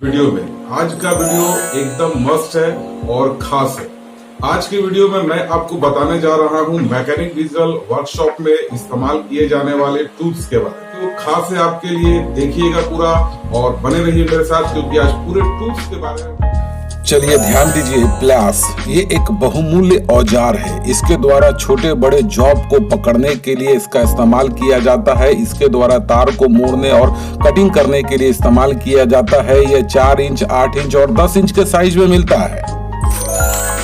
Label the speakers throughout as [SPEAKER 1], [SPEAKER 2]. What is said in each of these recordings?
[SPEAKER 1] Video में आज का वीडियो एकदम मस्त है और खास है। आज की वीडियो में मैं आपको बताने जा रहा हूँ मैकेनिक डीजल वर्कशॉप में इस्तेमाल किए जाने वाले टूल्स के बारे में। तो खास है आपके लिए, देखिएगा पूरा और बने रहिए मेरे साथ क्योंकि आज पूरे टूल्स के बारे में।
[SPEAKER 2] चलिए ध्यान दीजिए। प्लास ये एक बहुमूल्य औजार है। इसके द्वारा छोटे बड़े जॉब को पकड़ने के लिए इसका इस्तेमाल किया जाता है। इसके द्वारा तार को मोड़ने और कटिंग करने के लिए इस्तेमाल किया जाता है। ये 4 इंच, 8 इंच और 10 इंच के साइज में मिलता है।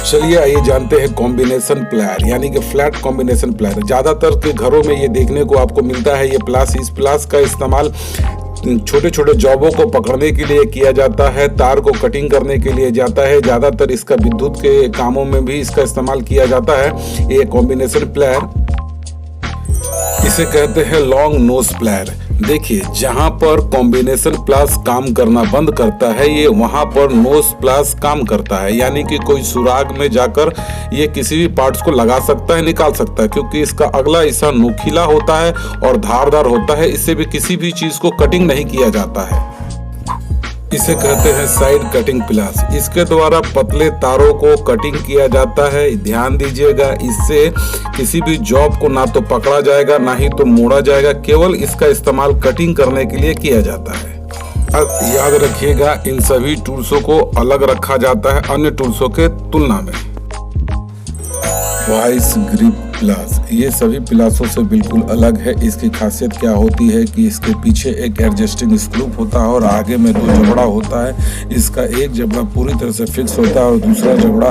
[SPEAKER 2] चलिए आइए जानते हैं कॉम्बिनेशन प्लायर यानी कि फ्लैट कॉम्बिनेशन प्लायर। ज्यादातर के घरों में ये देखने को आपको मिलता है। ये प्लास, इस प्लास का इस्तेमाल छोटे छोटे जॉबों को पकड़ने के लिए किया जाता है, तार को कटिंग करने के लिए जाता है। ज्यादातर इसका विद्युत के कामों में भी इसका इस्तेमाल किया जाता है। ये कॉम्बिनेशन प्लायर, इसे कहते हैं लॉन्ग नोज प्लायर। देखिए, जहां पर कॉम्बिनेशन प्लास काम करना बंद करता है, ये वहां पर नोज प्लास काम करता है। यानी कि कोई सुराग में जाकर ये किसी भी पार्ट्स को लगा सकता है, निकाल सकता है, क्योंकि इसका अगला हिस्सा नुकीला होता है और धारदार होता है। इससे भी किसी भी चीज को कटिंग नहीं किया जाता है। इसे कहते हैं साइड कटिंग प्लास। इसके द्वारा पतले तारों को कटिंग किया जाता है। ध्यान दीजिएगा, इससे किसी भी जॉब को ना तो पकड़ा जाएगा ना ही तो मोड़ा जाएगा। केवल इसका इस्तेमाल कटिंग करने के लिए किया जाता है। अब याद रखिएगा, इन सभी टूल्सों को अलग रखा जाता है अन्य टूल्सों के तुलना में। वाइस ग्रिप प्लास, ये सभी प्लासों से बिल्कुल अलग है। इसकी खासियत क्या होती है कि इसके पीछे एक एडजस्टिंग स्क्रू होता है और आगे में 2 जबड़ा होता है। इसका एक जबड़ा पूरी तरह से फिक्स होता है और दूसरा जबड़ा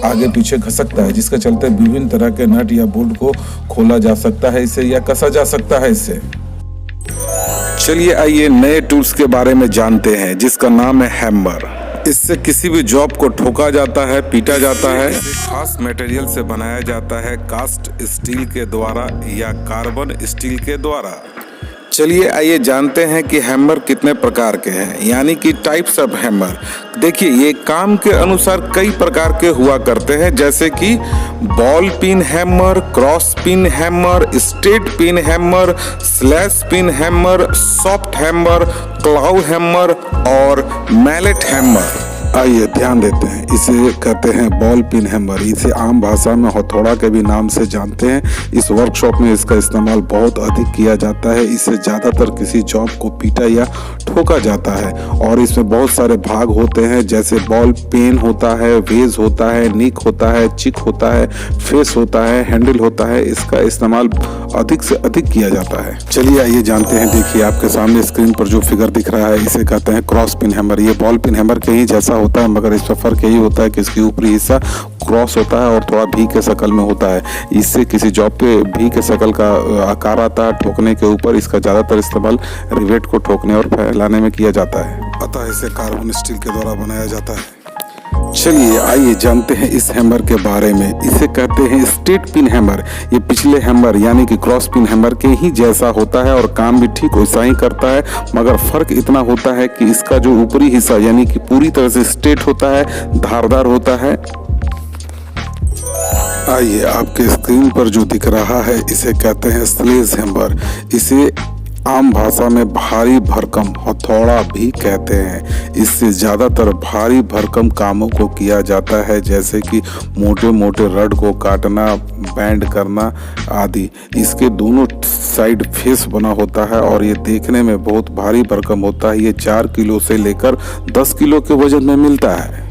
[SPEAKER 2] आगे पीछे खसकता है, जिसके चलते विभिन्न तरह के नट या बोल्ट को खोला जा सकता है इससे, या कसा जा सकता है इससे। चलिए आइए नए टूल्स के बारे में जानते हैं, जिसका नाम है हैमर। इससे किसी भी जॉब को ठोका जाता है, पीटा जाता है। खास मटेरियल से बनाया जाता है, कास्ट स्टील के द्वारा या कार्बन स्टील के द्वारा। चलिए आइए जानते हैं कि हैमर कितने प्रकार के हैं, यानी कि टाइप्स ऑफ हैमर। देखिए, ये काम के अनुसार कई प्रकार के हुआ करते हैं, जैसे कि ball pin hammer, cross pin hammer, straight pin hammer, slash pin hammer, soft hammer, clove hammer और मैलेट हैमर। आइए ध्यान देते हैं। इसे कहते हैं बॉल पिन हैमर। इसे आम भाषा में हथौड़ा के भी नाम से जानते हैं। इस वर्कशॉप में इसका इस्तेमाल बहुत अधिक किया जाता है। इसे ज्यादातर किसी जॉब को पीटा या ठोका जाता है और इसमें बहुत सारे भाग होते हैं, जैसे बॉल पेन होता है, वेज होता है, निक होता है, चिक होता है, फेस होता है, हैंडल होता है। इसका इस्तेमाल अधिक से अधिक किया जाता है। चलिए आइए जानते हैं। देखिए, आपके सामने स्क्रीन पर जो फिगर दिख रहा है, इसे कहते हैं क्रॉस पिन हैमर। ये बॉल पिन हैमर के ही जैसा होता है, मगर इसमें फर्क यही होता है कि इसकी ऊपरी हिस्सा क्रॉस होता है और थोड़ा भी के शक्ल में होता है। इससे किसी जॉब पे भी के शक्ल का आकार आता है ठोकने के ऊपर। इसका ज्यादातर इस्तेमाल रिवेट को ठोकने और फैलाने में किया जाता है। अतः इसे कार्बन स्टील के द्वारा बनाया जाता है। चलिए आइए जानते हैं इस हैमर के बारे में। इसे कहते हैं स्ट्रेट पिन हैमर। ये पिछले हैमर यानी कि क्रॉस पिन हैमर के ही जैसा होता है और काम भी ठीक वैसा ही करता है, मगर फर्क इतना होता है कि इसका जो ऊपरी हिस्सा यानी कि पूरी तरह से स्ट्रेट होता है, धारदार होता है। आइए, आपके स्क्रीन पर जो दिख रहा है, इसे कहते हैं स्लेज हैमर। इसे आम भाषा में भारी भरकम हथौड़ा भी कहते हैं। इससे ज्यादातर भारी भरकम कामों को किया जाता है, जैसे कि मोटे मोटे रड को काटना, बैंड करना आदि। इसके दोनों साइड फेस बना होता है और ये देखने में बहुत भारी भरकम होता है। ये 4 किलो से लेकर 10 किलो के वजन में मिलता है।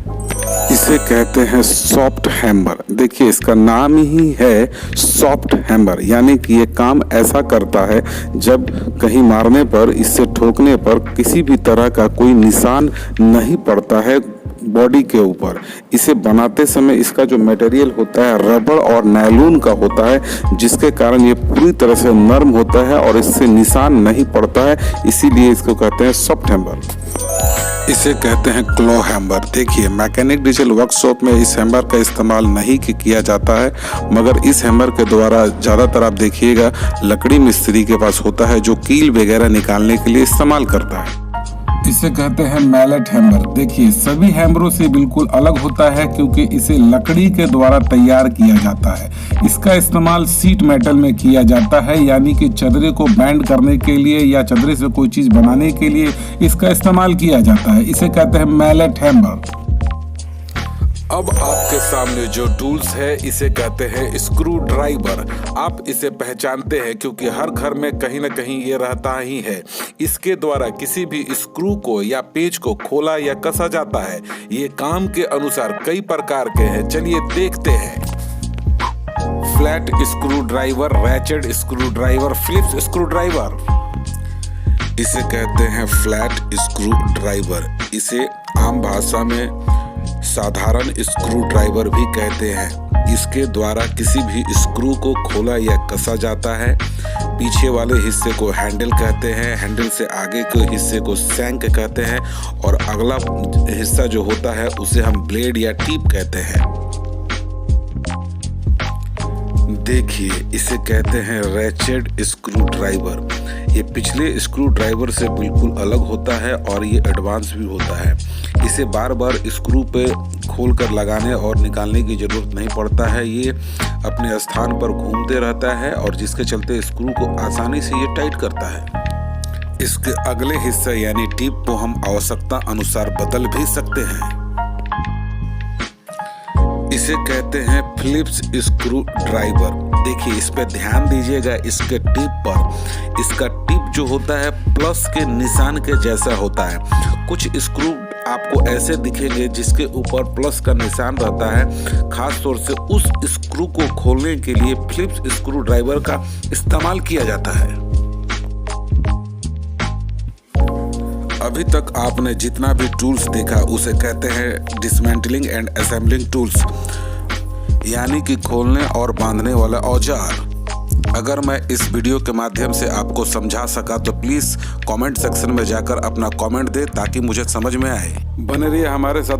[SPEAKER 2] इसे कहते हैं सॉफ्ट हैमर। देखिए, इसका नाम ही है सॉफ्ट हैमर, यानी कि ये काम ऐसा करता है जब कहीं मारने पर, इससे ठोकने पर किसी भी तरह का कोई निशान नहीं पड़ता है बॉडी के ऊपर। इसे बनाते समय इसका जो मटेरियल होता है रबड़ और नायलॉन का होता है, जिसके कारण ये पूरी तरह से नरम होता है और इससे निशान नहीं पड़ता है। इसीलिए इसको कहते हैं सॉफ्ट हैमर। इसे कहते हैं क्लो हैमर। देखिए, मैकेनिक डीजल वर्कशॉप में इस हैमर का इस्तेमाल नहीं किया जाता है, मगर इस हैमर के द्वारा ज़्यादातर आप देखिएगा लकड़ी मिस्त्री के पास होता है, जो कील वगैरह निकालने के लिए इस्तेमाल करता है। इसे कहते हैं मैलेट हैमर। देखिए सभी हैमरों से बिल्कुल अलग होता है क्योंकि इसे लकड़ी के द्वारा तैयार किया जाता है। इसका इस्तेमाल सीट मेटल में किया जाता है, यानी कि चदरे को बैंड करने के लिए या चदरे से कोई चीज बनाने के लिए इसका इस्तेमाल किया जाता है। इसे कहते हैं मैलेट हैमर। अब आपके सामने जो टूल्स है इसे कहते हैं स्क्रू ड्राइवर। आप इसे पहचानते हैं क्योंकि हर घर में कहीं ना कहीं ये रहता ही है। इसके द्वारा किसी भी स्क्रू को या पेच को खोला या कसा जाता है। ये काम के अनुसार कई प्रकार के हैं, चलिए देखते हैं। Flat screw driver, ratchet screw driver, Phillips screw driver. इसे कहते हैं फ्लैट स्क्रू ड्राइवर। इसे आम भाषा में साधारण स्क्रू ड्राइवर भी कहते हैं। इसके द्वारा किसी भी स्क्रू को खोला या कसा जाता है। पीछे वाले हिस्से को हैंडल कहते हैं, हैंडल से आगे के हिस्से को सैंक कहते हैं और अगला हिस्सा जो होता है उसे हम ब्लेड या टीप कहते हैं। देखिए इसे कहते हैं रैचेट स्क्रू ड्राइवर। ये पिछले स्क्रू ड्राइवर से बिल्कुल अलग होता है और ये एडवांस भी होता है। इसे बार बार स्क्रू पे खोल कर लगाने और निकालने की जरूरत नहीं पड़ता है। ये अपने स्थान पर घूमते रहता है और जिसके चलते स्क्रू को आसानी से ये टाइट करता है। इसके अगले हिस्से यानी टिप को हम आवश्यकता अनुसार बदल भी सकते हैं। इसे कहते हैं फिलिप्स स्क्रू ड्राइवर। देखिए इस पे ध्यान दीजिएगा, इसके टिप पर इसका टिप जो होता है प्लस के निशान के जैसा होता है। कुछ स्क्रू आपको ऐसे दिखेंगे जिसके ऊपर प्लस का निशान रहता है। खास तौर से उस स्क्रू को खोलने के लिए फिलिप्स स्क्रू ड्राइवर का इस्तेमाल किया जाता है। अभी तक आपने जितना भी टूल्स देखा उसे कहते हैं डिसमेंटलिंग एंड असेंबलिंग टूल्स, यानी कि खोलने और बांधने वाला औजार। अगर मैं इस वीडियो के माध्यम से आपको समझा सका तो प्लीज कमेंट सेक्शन में जाकर अपना कमेंट दे ताकि मुझे समझ में आए। बने रहिए हमारे साथ।